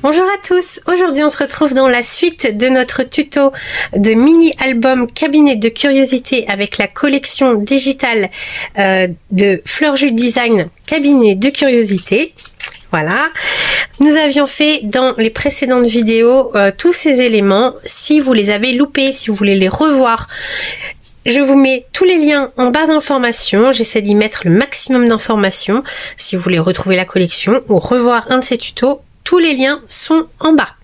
Bonjour à tous, aujourd'hui on se retrouve dans la suite de notre tuto de mini-album cabinet de curiosité avec la collection digitale de Fleur Jus Design cabinet de curiosité. Voilà, nous avions fait dans les précédentes vidéos tous ces éléments. Si vous les avez loupés, si vous voulez les revoir, je vous mets tous les liens en barre d'informations. J'essaie d'y mettre le maximum d'informations. Si vous voulez retrouver la collection ou revoir un de ces tutos, tous les liens sont en bas.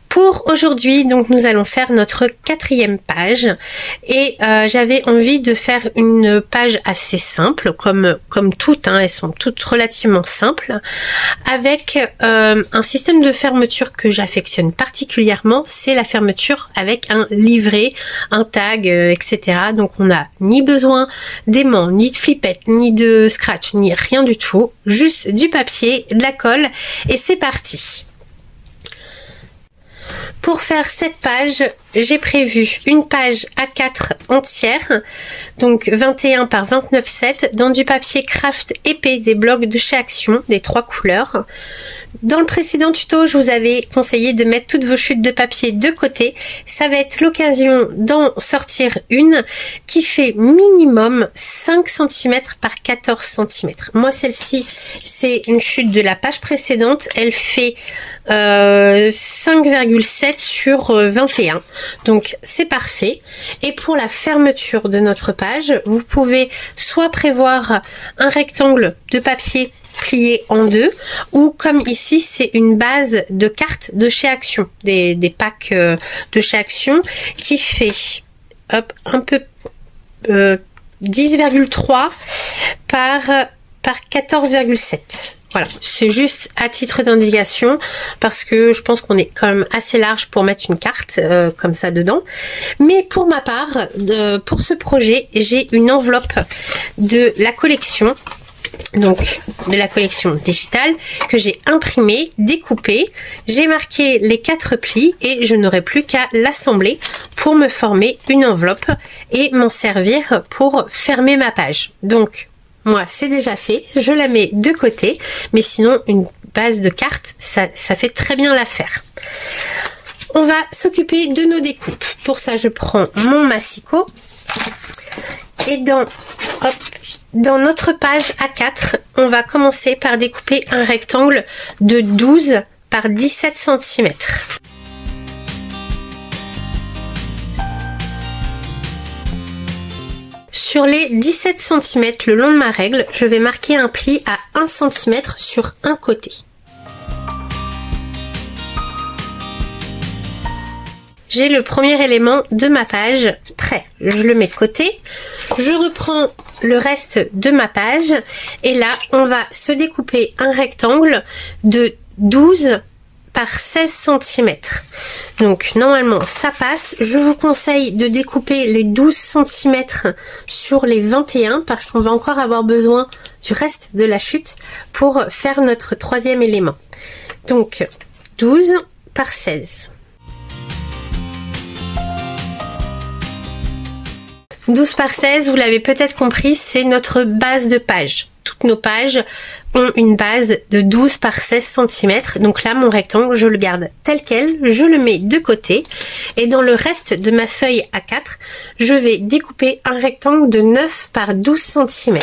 Pour aujourd'hui, donc nous allons faire notre 4e page et j'avais envie de faire une page assez simple, comme toutes, elles sont toutes relativement simples, avec un système de fermeture que j'affectionne particulièrement, c'est la fermeture avec un livret, un tag, etc. Donc on n'a ni besoin d'aimant, ni de flippette, ni de scratch, ni rien du tout, juste du papier, de la colle et c'est parti. Pour faire cette page, j'ai prévu une page A4 entière, donc 21 par 29,7 dans du papier craft épais des blocs de chez Action, des 3 couleurs. Dans le précédent tuto, je vous avais conseillé de mettre toutes vos chutes de papier de côté. Ça va être l'occasion d'en sortir une qui fait minimum 5 cm par 14 cm. Moi, celle-ci, c'est une chute de la page précédente. Elle fait 5,7 sur 21. Donc, c'est parfait. Et pour la fermeture de notre page, vous pouvez soit prévoir un rectangle de papier plié en deux, ou comme ici c'est une base de cartes de chez Action, des packs de chez Action qui fait hop, un peu 10,3 par 14,7. Voilà, c'est juste à titre d'indication parce que je pense qu'on est quand même assez large pour mettre une carte comme ça dedans. Mais pour ma part, pour ce projet, j'ai une enveloppe de la collection, donc de la collection digitale que j'ai imprimée, découpée. J'ai marqué les 4 plis et je n'aurai plus qu'à l'assembler pour me former une enveloppe et m'en servir pour fermer ma page. Donc, moi, c'est déjà fait, je la mets de côté, mais sinon, une base de cartes, ça fait très bien l'affaire. On va s'occuper de nos découpes. Pour ça, je prends mon massicot et dans notre page A4, on va commencer par découper un rectangle de 12 par 17 cm. Sur les 17 cm le long de ma règle, je vais marquer un pli à 1 cm sur un côté. J'ai le premier élément de ma page prêt. Je le mets de côté. Je reprends le reste de ma page et là, on va se découper un rectangle de 12 par 16 cm. Donc normalement ça passe. Je vous conseille de découper les 12 cm sur les 21 parce qu'on va encore avoir besoin du reste de la chute pour faire notre 3e élément. Donc 12 par 16. 12 par 16, vous l'avez peut-être compris, c'est notre base de page. Toutes nos pages ont une base de 12 par 16 cm. Donc là, mon rectangle, je le garde tel quel, je le mets de côté. Et dans le reste de ma feuille A4, je vais découper un rectangle de 9 par 12 cm.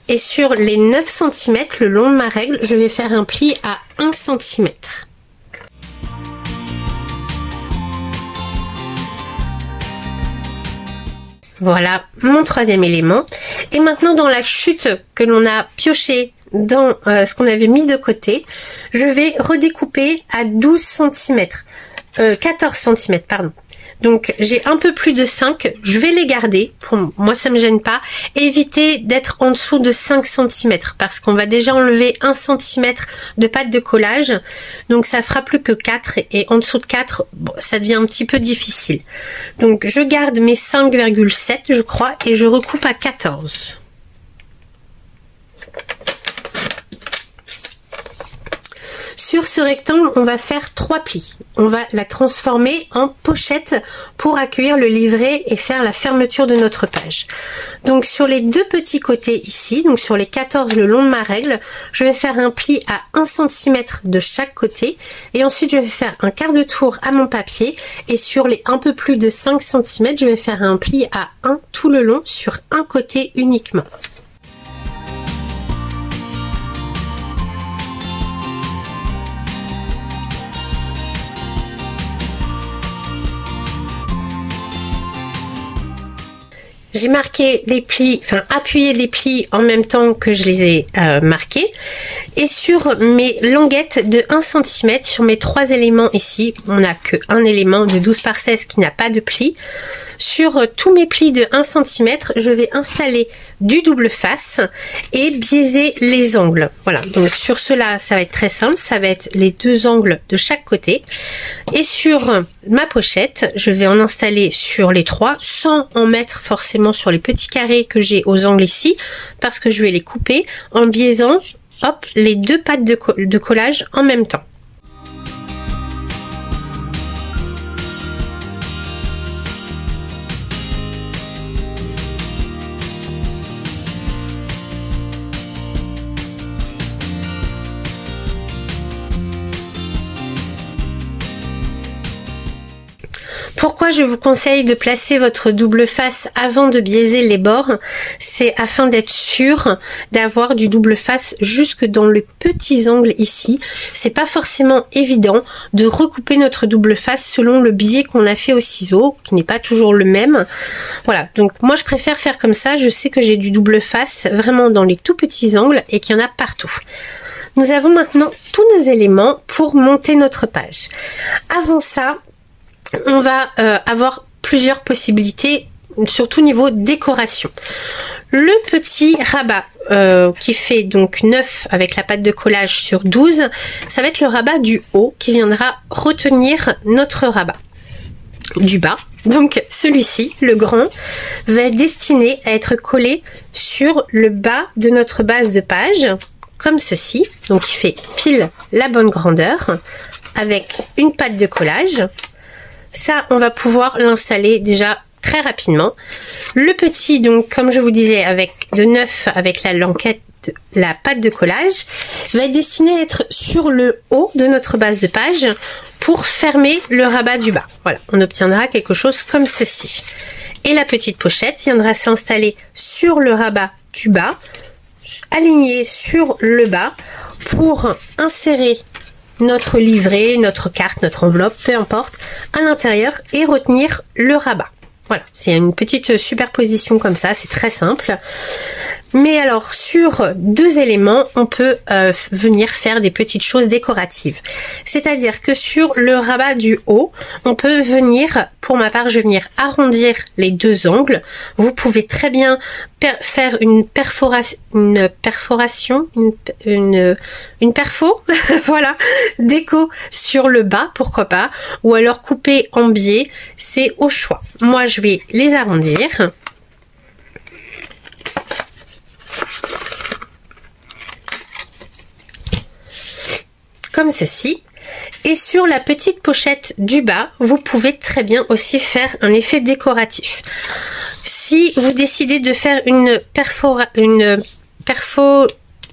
Et sur les 9 cm, le long de ma règle, je vais faire un pli à 1 cm. Voilà mon 3e élément. Et maintenant dans la chute que l'on a pioché dans ce qu'on avait mis de côté, je vais redécouper à 12 cm. 14 cm, pardon. Donc j'ai un peu plus de 5, je vais les garder, pour moi ça me gêne pas. Évitez d'être en dessous de 5 cm parce qu'on va déjà enlever 1 cm de pâte de collage, donc ça fera plus que 4 et en dessous de 4, bon, ça devient un petit peu difficile. Donc je garde mes 5,7 je crois et je recoupe à 14. Sur ce rectangle, on va faire 3 plis. On va la transformer en pochette pour accueillir le livret et faire la fermeture de notre page. Donc sur les 2 petits côtés ici, donc sur les 14 le long de ma règle, je vais faire un pli à 1 cm de chaque côté et ensuite je vais faire un quart de tour à mon papier et sur les un peu plus de 5 cm, je vais faire un pli à 1 tout le long sur un côté uniquement. J'ai marqué les plis, enfin appuyé les plis en même temps que je les ai marqués. Et sur mes languettes de 1 cm, sur mes 3 éléments ici, on n'a qu'un élément de 12 par 16 qui n'a pas de pli. Sur tous mes plis de 1 cm, je vais installer du double face et biaiser les angles. Voilà, donc sur cela, ça va être très simple. Ça va être les 2 angles de chaque côté. Et sur ma pochette, je vais en installer sur les 3 sans en mettre forcément sur les petits carrés que j'ai aux angles ici, parce que je vais les couper en biaisant, hop, les 2 pattes de collage en même temps. Pourquoi je vous conseille de placer votre double face avant de biaiser les bords? C'est afin d'être sûr d'avoir du double face jusque dans les petits angles ici. C'est pas forcément évident de recouper notre double face selon le biais qu'on a fait au ciseau, qui n'est pas toujours le même. Voilà, donc moi je préfère faire comme ça. Je sais que j'ai du double face vraiment dans les tout petits angles et qu'il y en a partout. Nous avons maintenant tous nos éléments pour monter notre page. Avant ça, on va avoir plusieurs possibilités, surtout niveau décoration. Le petit rabat qui fait donc 9 avec la pâte de collage sur 12, ça va être le rabat du haut qui viendra retenir notre rabat du bas. Donc celui-ci, le grand, va être destiné à être collé sur le bas de notre base de page, comme ceci. Donc il fait pile la bonne grandeur avec une pâte de collage. Ça, on va pouvoir l'installer déjà très rapidement. Le petit, donc, comme je vous disais, avec de 9 avec la languette, la pâte de collage, va être destiné à être sur le haut de notre base de page pour fermer le rabat du bas. Voilà, on obtiendra quelque chose comme ceci. Et la petite pochette viendra s'installer sur le rabat du bas, alignée sur le bas, pour insérer notre livret, notre carte, notre enveloppe, peu importe, à l'intérieur et retenir le rabat. Voilà, c'est une petite superposition comme ça, c'est très simple. Mais alors, sur 2 éléments, on peut venir faire des petites choses décoratives. C'est-à-dire que sur le rabat du haut, on peut venir, pour ma part, je vais venir arrondir les 2 angles. Vous pouvez très bien faire une perforation, une perfo, voilà, déco sur le bas, pourquoi pas, ou alors couper en biais, c'est au choix. Moi, je vais les arrondir. Comme ceci. Et sur la petite pochette du bas, vous pouvez très bien aussi faire un effet décoratif. Si vous décidez de faire une perfo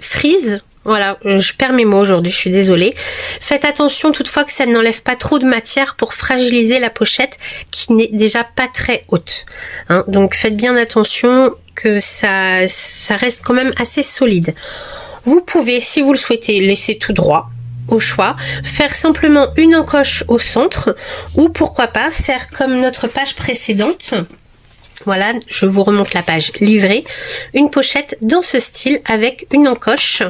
frise, voilà, je perds mes mots aujourd'hui, je suis désolée. Faites attention toutefois que ça n'enlève pas trop de matière pour fragiliser la pochette qui n'est déjà pas très haute. Hein, donc faites bien attention que ça reste quand même assez solide. Vous pouvez, si vous le souhaitez, laisser tout droit, au choix, faire simplement une encoche au centre ou pourquoi pas faire comme notre page précédente. Voilà, je vous remonte la page livrée, une pochette dans ce style avec une encoche,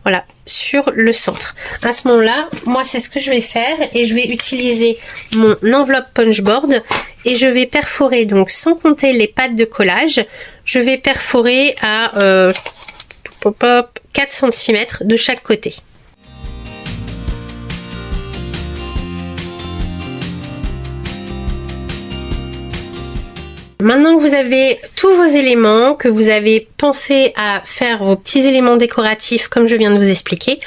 voilà, sur le centre. À ce moment-là, moi c'est ce que je vais faire et je vais utiliser mon enveloppe punchboard et je vais perforer, donc sans compter les pattes de collage, je vais perforer à 4 cm de chaque côté. maintenant que vous avez tous vos éléments, que vous avez pensé à faire vos petits éléments décoratifs comme je viens de vous expliquer,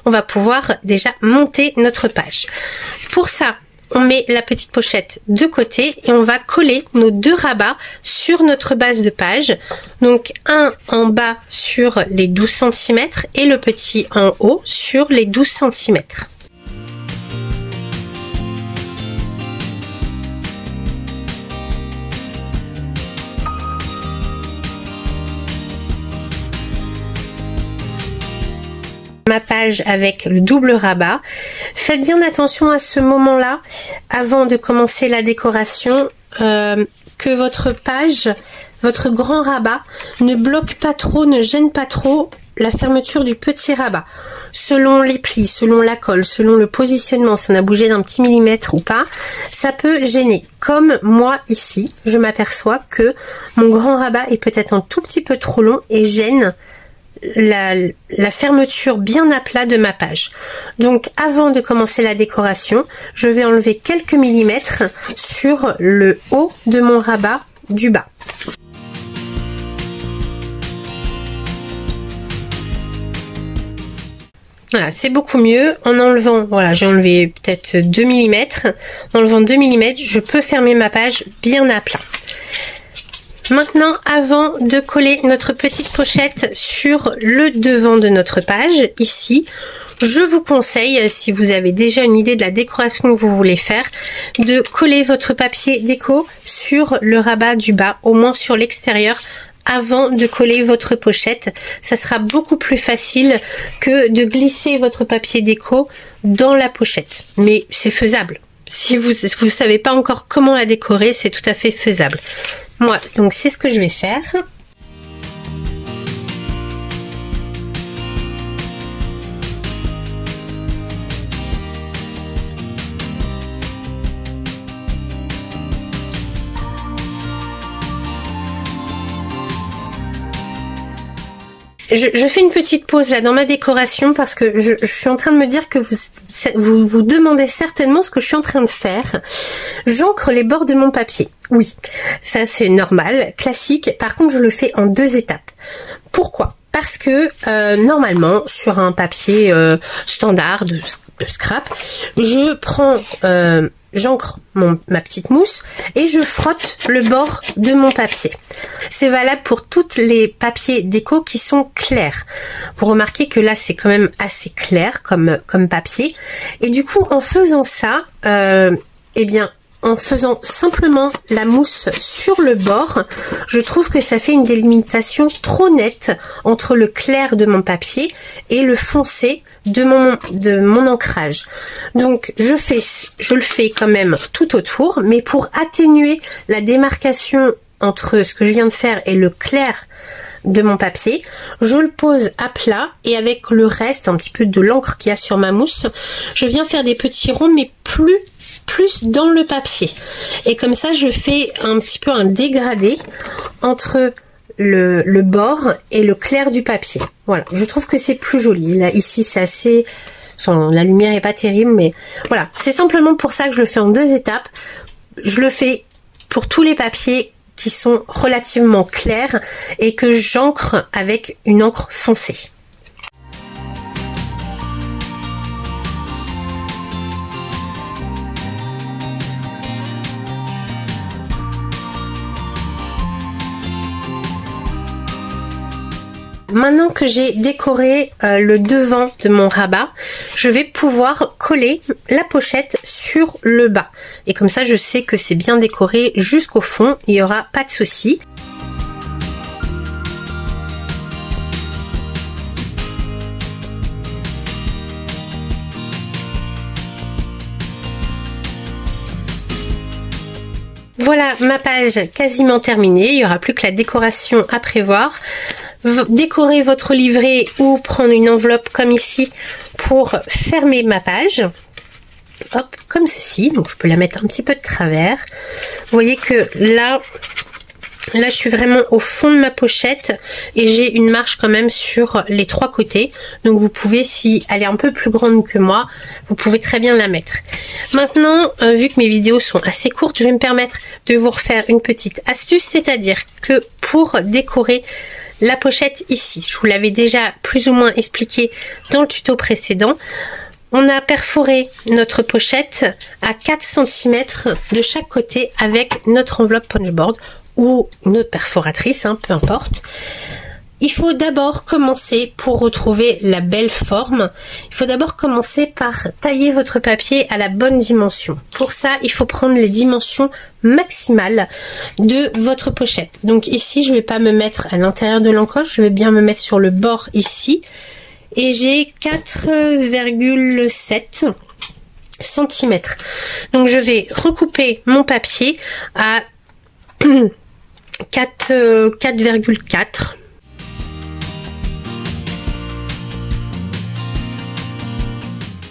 on va pouvoir déjà monter notre page. Pour ça, on met la petite pochette de côté et on va coller nos deux rabats sur notre base de page. Donc un en bas sur les 12 cm et le petit en haut sur les 12 cm. Ma page avec le double rabat. Faites bien attention à ce moment-là, avant de commencer la décoration, que votre page, votre grand rabat, ne bloque pas trop, ne gêne pas trop la fermeture du petit rabat. Selon les plis, selon la colle, selon le positionnement, si on a bougé d'un petit millimètre ou pas, ça peut gêner. Comme moi ici, je m'aperçois que mon grand rabat est peut-être un tout petit peu trop long et gêne la fermeture bien à plat de ma page. Donc avant de commencer la décoration, je vais enlever quelques millimètres sur le haut de mon rabat du bas. Voilà, c'est beaucoup mieux. En enlevant, voilà, j'ai enlevé peut-être 2 mm. En enlevant 2 mm, je peux fermer ma page bien à plat. Maintenant, avant de coller notre petite pochette sur le devant de notre page, ici, je vous conseille, si vous avez déjà une idée de la décoration que vous voulez faire, de coller votre papier déco sur le rabat du bas, au moins sur l'extérieur, avant de coller votre pochette. Ça sera beaucoup plus facile que de glisser votre papier déco dans la pochette. Mais c'est faisable. Si vous ne savez pas encore comment la décorer, c'est tout à fait faisable. Moi, donc c'est ce que je vais faire. Je fais une petite pause là dans ma décoration parce que je suis en train de me dire que vous demandez certainement ce que je suis en train de faire. J'encre les bords de mon papier. Oui, ça c'est normal, classique. Par contre, je le fais en 2 étapes. Pourquoi ? Parce que normalement, sur un papier standard de scrap, je prends... j'encre ma petite mousse et je frotte le bord de mon papier. C'est valable pour tous les papiers déco qui sont clairs. Vous remarquez que là c'est quand même assez clair comme papier. Et du coup en faisant ça, eh bien en faisant simplement la mousse sur le bord, je trouve que ça fait une délimitation trop nette entre le clair de mon papier et le foncé de mon ancrage. Donc je le fais quand même tout autour, mais pour atténuer la démarcation entre ce que je viens de faire et le clair de mon papier, je le pose à plat et avec le reste, un petit peu de l'encre qu'il y a sur ma mousse, je viens faire des petits ronds mais plus dans le papier. Et comme ça, je fais un petit peu un dégradé entre le bord et le clair du papier. Voilà, je trouve que c'est plus joli. Là, ici, c'est assez... Enfin, la lumière est pas terrible, mais voilà. C'est simplement pour ça que je le fais en 2 étapes. Je le fais pour tous les papiers qui sont relativement clairs et que j'encre avec une encre foncée. Maintenant que j'ai décoré le devant de mon rabat, je vais pouvoir coller la pochette sur le bas. Et comme ça, je sais que c'est bien décoré jusqu'au fond, il n'y aura pas de souci. Voilà ma page quasiment terminée, il n'y aura plus que la décoration à prévoir. Décorer votre livret ou prendre une enveloppe comme ici pour fermer ma page. Hop, comme ceci, donc je peux la mettre un petit peu de travers. Vous voyez que là, Là, je suis vraiment au fond de ma pochette et j'ai une marge quand même sur les 3 côtés. Donc, vous pouvez, si elle est un peu plus grande que moi, vous pouvez très bien la mettre. Maintenant, vu que mes vidéos sont assez courtes, je vais me permettre de vous refaire une petite astuce. C'est-à-dire que pour décorer la pochette ici, je vous l'avais déjà plus ou moins expliqué dans le tuto précédent, on a perforé notre pochette à 4 cm de chaque côté avec notre enveloppe punchboard ou une autre perforatrice, hein, peu importe. Il faut d'abord commencer, pour retrouver la belle forme, il faut d'abord commencer par tailler votre papier à la bonne dimension. Pour ça, il faut prendre les dimensions maximales de votre pochette. Donc ici, je ne vais pas me mettre à l'intérieur de l'encoche, je vais bien me mettre sur le bord ici. Et j'ai 4,7 cm. Donc je vais recouper mon papier à 4,4.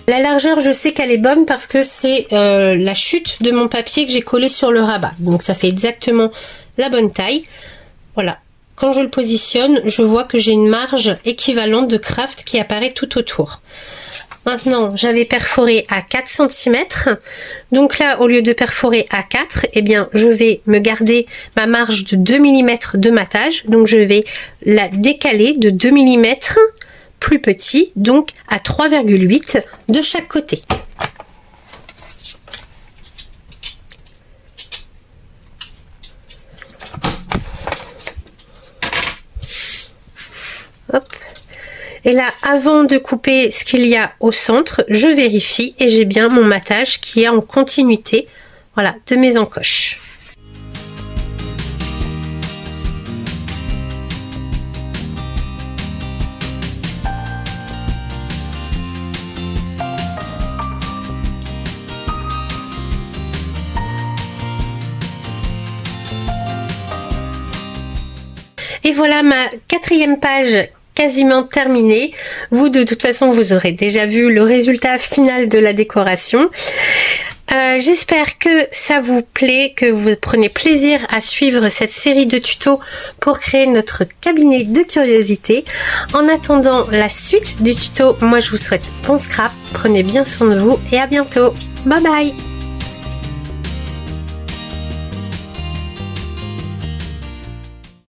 La largeur, je sais qu'elle est bonne parce que c'est la chute de mon papier que j'ai collé sur le rabat. Donc ça fait exactement la bonne taille. Voilà. Quand je le positionne, je vois que j'ai une marge équivalente de craft qui apparaît tout autour. Maintenant, j'avais perforé à 4 cm. Donc là, au lieu de perforer à 4, eh bien, je vais me garder ma marge de 2 mm de matage. Donc, je vais la décaler de 2 mm plus petit, donc à 3,8 de chaque côté. Hop. Et là, avant de couper ce qu'il y a au centre, je vérifie et j'ai bien mon matage qui est en continuité, voilà, de mes encoches. Et voilà ma 4e page quasiment terminée. Vous, de toute façon, vous aurez déjà vu le résultat final de la décoration. J'espère que ça vous plaît, que vous prenez plaisir à suivre cette série de tutos pour créer notre cabinet de curiosité. En attendant la suite du tuto, moi je vous souhaite bon scrap, prenez bien soin de vous et à bientôt. Bye bye!